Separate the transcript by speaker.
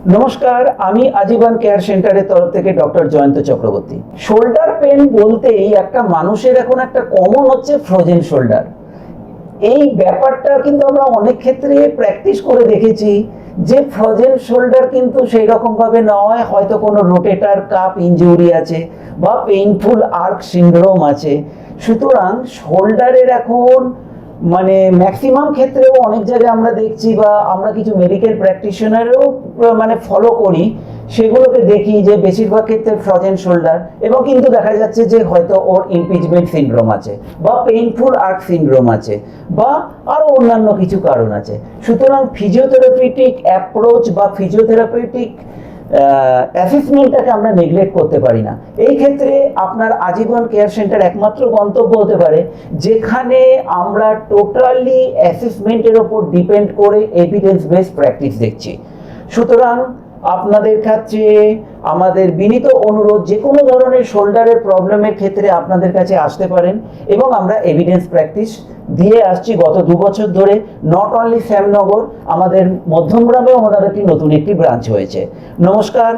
Speaker 1: নমস্কার, আমি আজীবন কেয়ার সেন্টারের তরফ থেকে doctor Jayanta Chakraborty. Shoulder pain বলতেই একটা মানুষের এখন একটা কমন হচ্ছে ফ্রোজেন শোল্ডার। এই ব্যাপারটা কিন্তু আমরা অনেক ক্ষেত্রে প্র্যাকটিস করে দেখেছি যে ফ্রোজেন শোল্ডার কিন্তু সেই রকম ভাবে নয়, হয়তো কোনো রোটেটার কাপ ইনজুরি আছে বা পেইনফুল আর্ক সিনড্রোম আছে। সুতরাং শোল্ডারের এখন মানে ম্যাক্সিমাম ক্ষেত্রেও অনেক জায়গায় আমরা দেখছি বা আমরা কিছু মেডিকেল প্র্যাকটিশনারও মানে ফলো করি, সেগুলোকে দেখি যে বেশিরভাগ ক্ষেত্রে ফ্রোজেন শোল্ডার, এবং কিন্তু দেখা যাচ্ছে যে হয়তো ওর ইমপিচমেন্ট সিনড্রোম আছে বা পেইনফুল আর্ক সিনড্রোম আছে বা আরও অন্যান্য কিছু কারণ আছে। সুতরাং ফিজিওথেরাপিউটিক অ্যাপ্রোচ বা ফিজিওথেরাপিউটিক অ্যাসেসমেন্টটাকে আমরা নেগলেক্ট করতে পারি না। এই ক্ষেত্রে আপনার আজীবন কেয়ার সেন্টার একমাত্র গন্তব্য হতে পারে যেখানে আমরা টোটালি অ্যাসেসমেন্টের ওপর ডিপেন্ড করে এভিডেন্স বেসড প্র্যাকটিস দেখছি। সুতরাং আপনাদের কাছে আমাদের বিনীত অনুরোধ, যে কোনো ধরনের শোল্ডারের প্রবলেমের ক্ষেত্রে আপনাদের কাছে আসতে পারেন এবং আমরা এভিডেন্স প্র্যাকটিস দিয়ে আসছি গত 2 বছর ধরে। নট অনলি শ্যামনগর, আমাদের মধ্যমগ্রামেও আমাদের একটি নতুন একটি ব্রাঞ্চ হয়েছে। নমস্কার,